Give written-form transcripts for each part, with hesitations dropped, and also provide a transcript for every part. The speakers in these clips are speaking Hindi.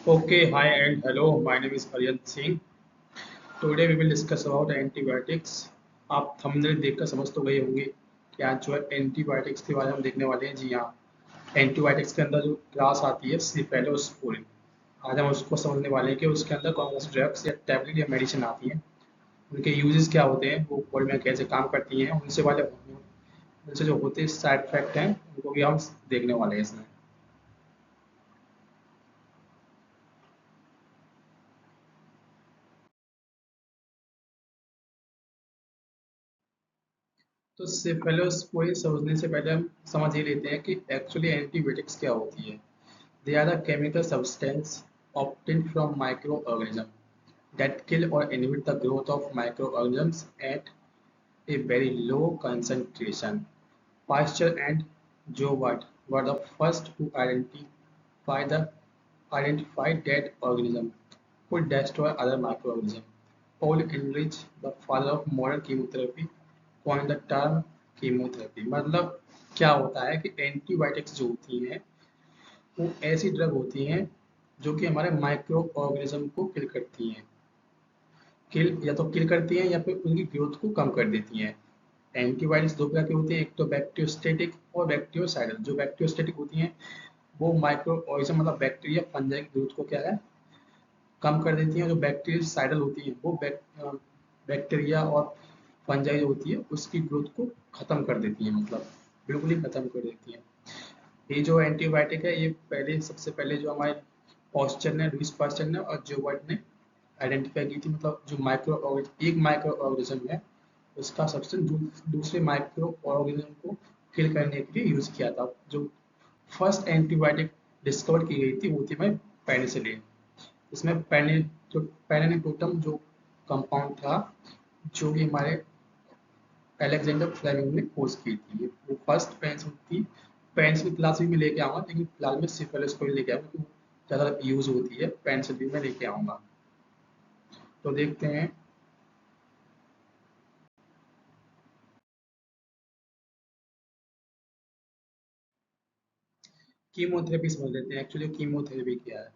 Okay, hi and hello. My name is Aryan Singh. Today we will discuss about antibiotics. आप थंबनेल देखकर समझ तो गए होंगे कि आज जो है एंटीबायोटिक्स के बारे में हम देखने वाले हैं। जी हाँ, एंटीबायोटिक्स के अंदर जो क्लास आती है सिफेलोस्पोरिन। आज हम उसको समझने वाले हैं कि उसके अंदर कौन सी ड्रग्स या टैबलेट या मेडिसिन आती हैं, उनके यूजेस क्या होते हैं, वो बॉडी में कैसे काम करती हैं, उनसे जो होते साइड इफेक्ट हैं उनको भी हम देखने वाले हैं इसमें। तो सेफेलोस्पोरिन समझने से पहले हम समझ ही लेते हैं कि एक्चुअली एंटीबायोटिक्स क्या होती है। They are the chemical substance obtained from microorganisms that kill or inhibit the growth of microorganisms at a very low concentration. Pasteur and Jobert were the first to identify that organisms could destroy other microorganisms. Paul Ehrlich, the father of modern chemotherapy, coined the term chemotherapy. मतलब क्या होता है कि एंटीबायोटिक्स जो होती हैं वो ऐसी ड्रग होती हैं जो कि हमारे माइक्रो ऑर्गेनिज्म को किल करती हैं। किल या तो किल करती हैं या फिर उनकी ग्रोथ को कम कर देती हैं। एंटीबायोटिक्स दो प्रकार के होते हैं, एक तो बैक्टीरियोस्टेटिक और बैक्टीरियोसाइडल। जो बैक्टीरियोस्टेटिक होती हैं वो माइक्रो ऑर्गेनिज्म मतलब बैक्टीरिया फंजाई की ग्रोथ को क्या है कम कर देती हैं। जो बैक्टीरियोसाइडल होती है वो बैक्टीरिया और फंजाई जो होती है उसकी ग्रोथ को खत्म कर देती है, मतलब बिल्कुल ही खत्म कर देती है। ये जो एंटीबायोटिक है ये पहले सबसे पहले जो हमारे पॉस्चर ने लुइस पास्चर ने और जोबर्ट ने आइडेंटिफाई की थी। मतलब जो एक माइक्रो ऑर्गेनिज्म है उसका सब्सटेंस दूसरे माइक्रो ऑर्गेनिज्म को किल करने के लिए यूज किया था। जो फर्स्ट एंटीबायोटिक डिस्कवर की गई थी वो थी भाई पेनिसिलिन। इसमें पेनिटोटम जो कंपाउंड था जो कि हमारे अलेक्जेंडर फ्लेमिंग ने खोज की थी, वो फर्स्ट पेंसिल थी। पेंसिल क्लास भी मैं लेके आऊंगा, लेकिन फिलहाल मैं सिफेलोस्पोरिन लेके आऊंगा क्योंकि ज़्यादा यूज होती है। पेंसिल भी मैं लेके आऊंगा। तो देखते हैं। कीमोथेरेपी समझ लेते हैं। एक्चुअली कीमोथेरेपी क्या है?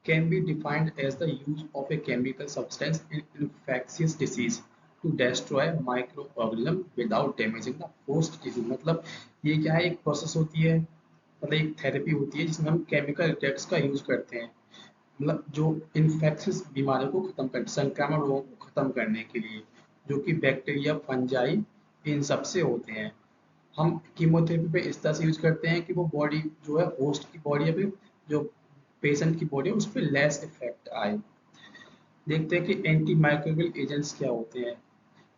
Can be defined as the use of a chemical substance in infectious disease to destroy microorganism without damaging the host tissue. मतलब ये क्या है, एक प्रोसेस होती है, मतलब एक थेरेपी होती है जिसमें हम केमिकल ड्रग्स का यूज करते हैं, मतलब जो इन्फेक्शियस बीमारियों को खत्म कर संक्रामक रोगों को खत्म करने के लिए, जो कि बैक्टीरिया फंजाई इन सब से होते हैं। हम कीमोथेरेपी पे इस तरह से यूज करते हैं कि वो बॉडी जो है होस्ट की बॉडी या फिर जो पेशेंट की बॉडी है उस पर लेस इफेक्ट आए। देखते हैं कि एंटी माइक्रोबियल एजेंट्स क्या होते हैं।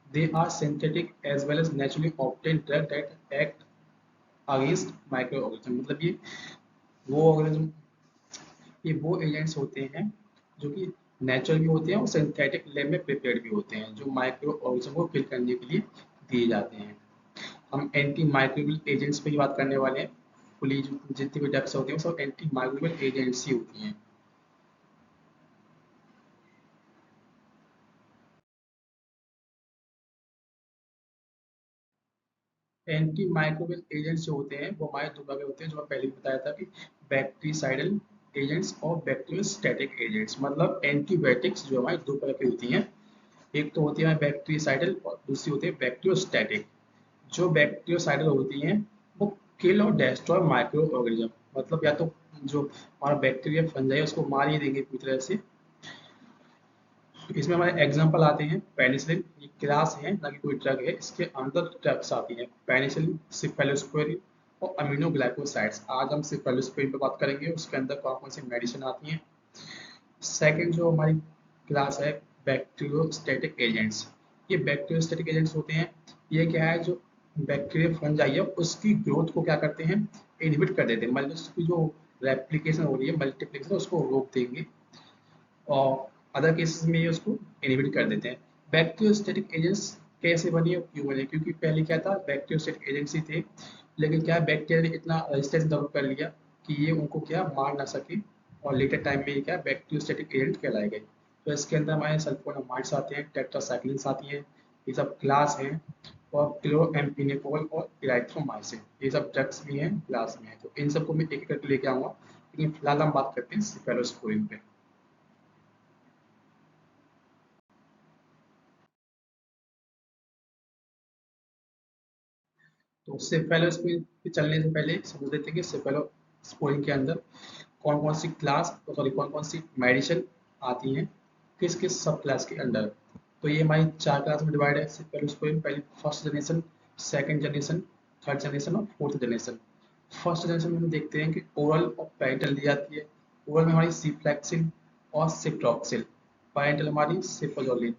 They are synthetic as well as naturally obtain drug that act against microorganism. मतलब वो ऑर्गेनिज्म ये वो एजेंट्स होते हैं जो कि नेचुरल भी होते हैं और सिंथेटिक लैब में प्रिपेयर्ड भी होते हैं, जो माइक्रो ऑर्गेनिज्म को किल करने के लिए दिए जाते हैं। हम एंटी माइक्रोबियल एजेंट्स पे ही बात करने वाले हैं। फुली जितनी भी ड्रग्स होती हैं वो सब एंटी माइक्रोबियल एजेंट्स ही होती हैं। एंटी माइक्रोबियल एजेंट्स जो होते हैं वो हमारे दो प्रकार के होते हैं, जो मैं पहले भी बताया था कि बैक्टीसाइडल एजेंट्स और बैक्टीरियोस्टैटिक एजेंट्स। मतलब एंटीबायोटिक्स जो हमारी दो प्रकार की होती हैं, एक तो होती है बैक्टीसाइडल और दूसरी होती है बैक्टीरियोस्टैटिक। जो बैक्टीरियोसाइडल होती हैं वो किल और डेस्ट्रॉय माइक्रो ऑर्गेनिज्म, मतलब या तो जो हमारा बैक्टीरिया फंजाई है उसको मार ही देंगे पूरी तरह से। इसमें हमारे एग्जांपल आते हैं पेनिसिलिन, ये क्लास है ना कि कोई ड्रग है, इसके अंदर ड्रग्स आती हैं पेनिसिलिन, सिफेलोस्पोरिन और अमीनोग्लाइकोसाइड्स। आज हम सिफेलोस्पोरिन पे बात करेंगे, उसके अंदर कौन कौन सी मेडिसिन आती हैं। सेकंड जो हमारी क्लास है बैक्टीरियोस्टैटिक एजेंट्स। ये बैक्टीरियोस्टैटिक एजेंट्स होते हैं, ये क्या है, जो बैक्टीरिया फंजाई है उसकी ग्रोथ को क्या करते हैं, इनहिबिट कर देते हैं। मतलब उसकी जो रेप्लिकेशन हो रही है, मल्टीप्लिकेशन, उसको रोक देंगे और अदर केसेस में ये उसको इनहिबिट कर देते हैं। बैक्टीरियोस्टैटिक एजेंट्स कैसे बनी और क्यों बने? क्योंकि पहले क्या था, बैक्टीरियोस्टैटिक एजेंट्स ही थे, लेकिन क्या बैक्टीरिया ने इतना रेजिस्टेंस डेवलप कर लिया कि ये उनको क्या मार ना सके, और लेटर टाइम में ये क्या बैक्टीरियोस्टैटिक एजेंट कहलाए गए। तो इसके अंदर हमारे सल्फोनामाइड्स आते हैं, टेट्रासाइक्लिन्स आती हैं, ये सब क्लास हैं। और क्लोएम्फेनिकोल और इराइथ्रोमाइसिन, ये सब ड्रग्स भी हैं, क्लास में हैं। तो इन सबको मैं एक एक करके लेके आऊंगा, लेकिन फिलहाल हम बात करते हैं सिफेलोस्पोरिन पे। तो सेफेलोस्पोइन पे चलने से पहले समझ लेते हैं कि सेफेलोस्पोइन के अंदर कौन कौन सी क्लास, सॉरी कौन कौन सी मेडिसिन आती हैं, किस किस सब क्लास के अंडर। तो ये हमारी 4 क्लास में डिवाइड है सेफेलोस्पोइन। पहली first generation, second generation, third generation और फोर्थ जनरेशन। फर्स्ट जनरेशन में हम देखते हैं कि ओरल और पेरेंटल दी जाती है। ओरल में हमारी सिफ्लैक्सिन और सिप्रोक्सिल, पेरेंटल हमारी सिप्रोजोलिन।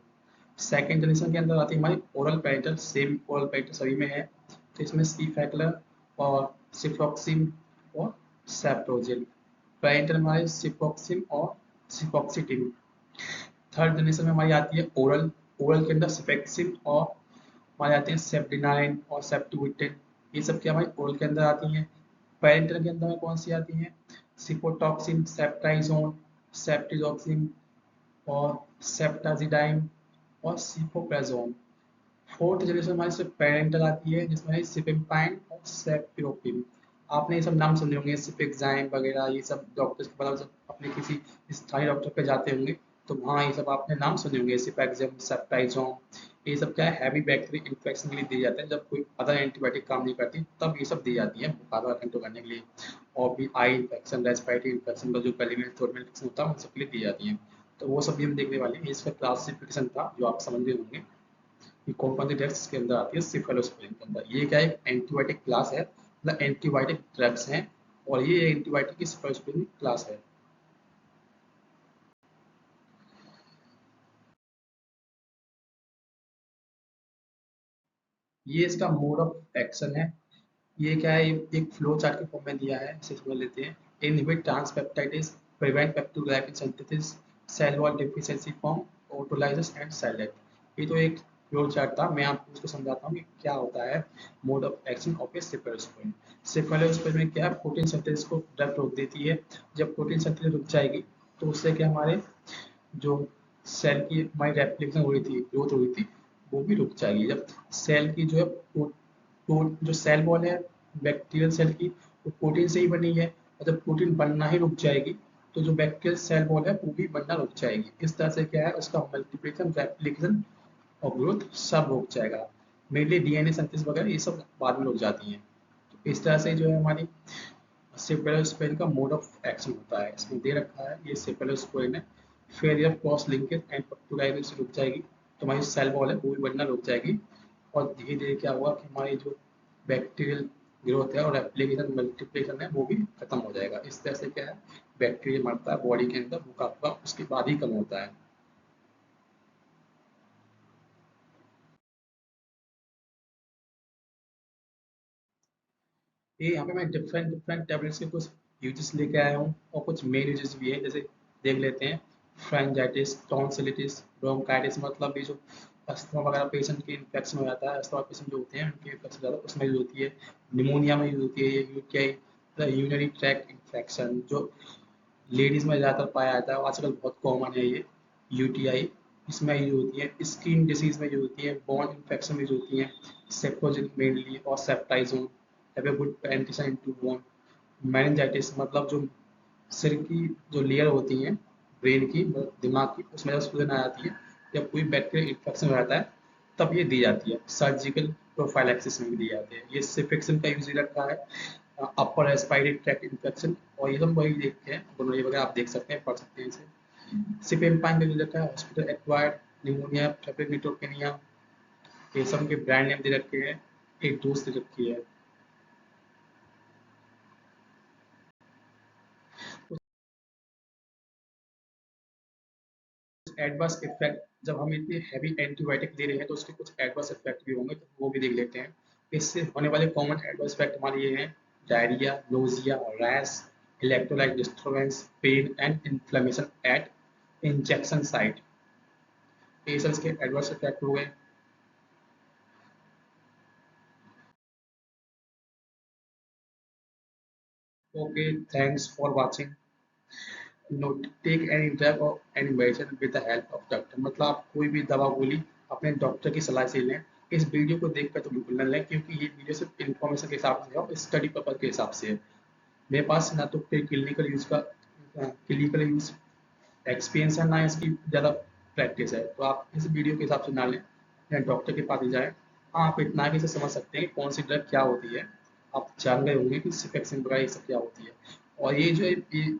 सेकेंड जनरेशन के अंदर आती है हमारी oral parental, same oral parental सभी में है, तो इसमें सीफैक्लर और सिफ्लॉक्सिन और सेप्रोजिल। पेरेंटल हमारे सिप्रोक्सिन और सिप्रोक्सिटिन। थर्ड जनरेशन में हमारी आती है ओरल। ओरल के अंदर सिपेक्सिन और हमारे आते हैं सेप्टिनाइन और सेप्टुविटिन। ये सब क्या हमारी ओरल के अंदर आती हैं। पेरेंटल के अंदर में कौन सी आती हैं, सिपोटॉक्सिन, सेप्टाइजोन, सेप्टिजॉक्सिन और सेप्टाजिडाइन और सिपोप्राजोन। फोर्थ जनरेशन हमारी सिर्फ पेरेंटल आती है, जिसमें है सिपिम्पाइन और सेपिरोपिन। आपने ये सब नाम सुने होंगे, सिपेक्साइम वगैरह, ये सब डॉक्टर्स के पास जब अपने किसी स्थानीय डॉक्टर पे जाते होंगे तो वहाँ ये सब आपने नाम सुने होंगे, सिपेक्साइम, सेप्टाइजोम। ये सब क्या है, हैवी बैक्टीरियल इन्फेक्शन के लिए दिए जाते हैं, जब कोई अदर एंटीबायोटिक काम नहीं करती तब ये सब दी जाती है बुखार वगैरह कंट्रोल करने के लिए। और भी आई इन्फेक्शन, रेस्पिरेटरी इन्फेक्शन का जो गले में थ्रोट में इन्फेक्शन होता है उन सब के लिए दी जाती है। तो वो सब भी हम देखने वाले हैं। ये इसका क्लासिफिकेशन था जो आप समझ गए होंगे कि कौन कौन सी ड्रग्स के अंदर आती है सिफेलोस्पोइन के अंदर। ये क्या है, एंटीबायोटिक क्लास है, मतलब एंटीबायोटिक ड्रग्स हैं, और ये एंटीबायोटिक की सिफेलोस्पोइन क्लास है। ये इसका मोड ऑफ एक्शन है। ये क्या है, एक फ्लो चार्ट के फॉर्म में दिया है, इसे समझ लेते हैं। Inhibit transpeptidase, prevent peptidoglycan synthesis, cell wall deficiency form, autolysis and select. ये तो एक फ्लो चार्ट था, मैं आपको इसको समझाता हूँ कि क्या होता है मोड ऑफ एक्शन ऑफ ए सेफेलोस्पोइन। सेफेलोस्पोइन में क्या है, प्रोटीन सिंथेसिस को ड्रग रोक देती है। जब प्रोटीन सिंथेसिस रुक जाएगी तो उससे क्या हमारे जो सेल की हमारी रेप्लिकेशन हो रही थी, ग्रोथ हो रही थी, वो भी रुक जाएगी। जब सेल की जो है जो सेल वॉल है बैक्टीरियल सेल की, वो प्रोटीन से ही बनी है, और जब प्रोटीन बनना ही रुक जाएगी तो जो बैक्टीरियल सेल वॉल है वो भी बनना रुक जाएगी। इस तरह से क्या है, उसका मल्टीप्लिकेशन, रेप्लिकेशन और ग्रोथ सब रुक जाएगा। मेनली डीएनए सिंथेसिस वगैरह ये सब बाद में रुक जाती हैं। तो इस तरह से जो है हमारी सेफेलोस्पोइन का मोड ऑफ एक्शन होता है। इसमें दे रखा है ये सेफेलोस्पोइन है, फेलियर क्रॉस लिंकेज एंड पेप्टोडाइजेशन से रुक जाएगी, तो हमारी सेल वॉल है वो भी बनना रुक जाएगी। और धीरे धीरे क्या होगा कि हमारी जो बैक्टीरियल ग्रोथ है और एप्लीकेशन मल्टीप्लिकेशन है वो भी खत्म हो जाएगा। इस तरह से क्या है, बैक्टीरिया मरता है बॉडी के अंदर, रुका हुआ, उसके बाद ही कम होता है। ये यहाँ पे मैं डिफरेंट डिफरेंट टैबलेट्स के कुछ यूजेस लेके आया हूँ, और कुछ मेन यूजेस भी है, जैसे देख लेते हैं। फ्रेंजाइटिस, टॉन्सिलिटिस, ब्रोंकाइटिस, मतलब ये जो अस्थमा वगैरह पेशेंट की इन्फेक्शन हो जाता है, अस्थमा पेशेंट जो होते हैं उनकी इन्फेक्शन ज़्यादा उसमें यूज होती है। निमोनिया में यूज होती है ये यूटीआई, यूरिनरी ट्रैक्ट इन्फेक्शन, जो लेडीज़ में ज़्यादातर पाया जाता है और आजकल बहुत कॉमन है ये यूटीआई, इसमें यूज होती है। स्किन डिसीज में यूज होती है, बोन इन्फेक्शन में यूज होती है, सेप्टोजिन मेनली और सेप्टाइजोन हैव ए गुड एंटीसाइन टू बोन। मेनिंजाइटिस, मतलब जो सिर की जो लेयर होती है ब्रेन की, मतलब दिमाग की, उसमें जब सूजन आ जाती है, जब कोई बैक्टीरियल इन्फेक्शन हो जाता है तब ये दी जाती है। सर्जिकल प्रोफाइलैक्सिस में भी दी जाती है। ये सिफिक्सिन का यूज रखा है, अपर रेस्पिरेटरी ट्रैक्ट इन्फेक्शन, और ये सब वही देखते हैं, गोनोरिया वगैरह आप देख सकते हैं, पढ़ सकते हैं इसे। सिपेम्पाइन का यूज रखा है hospital acquired pneumonia, traffic neutropenia, ये सब के ब्रांड नेम दे रखे हैं, एक दोस्त दे रखी है। एडवर्स इफेक्ट, जब हम इतने हैवी एंटीबायोटिक ले रहे हैं तो उसके कुछ एडवर्स इफेक्ट भी होंगे, तो वो भी देख लेते हैं। इससे होने वाले कॉमन एडवर्स इफेक्ट हमारे ये हैं: diarrhoea, nausea, rash, electrolyte disturbance, pain and inflammation at injection site. ये सब इसके एडवर्स इफेक्ट हो गए। Okay, thanks for watching. Not take any drug और any medicine with the help of doctor, मतलब आप कोई भी दवा गोली अपने डॉक्टर की सलाह से लें। इस वीडियो को देखकर तो बिल्कुल न लें, क्योंकि ये वीडियो सिर्फ इन्फॉर्मेशन के हिसाब से है और स्टडी पर्पज के हिसाब से है। मेरे पास ना तो कोई क्लिनिकल यूज एक्सपीरियंस है, ना इसकी ज़्यादा प्रैक्टिस है, तो आप इस वीडियो के हिसाब से ना लें या डॉक्टर के पास ही जाएँ। हाँ, आप इतना भी से समझ सकते हैं कि कौन सी ड्रग क्या होती है। आप जान गए होंगे कि सिफेक्सिम्बरा ये सब क्या होती है। और ये जो ये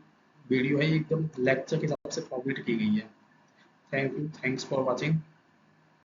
वीडियो है ये एकदम लेक्चर के हिसाब से फॉर्मेट की गई है। Thank you, thanks for watching.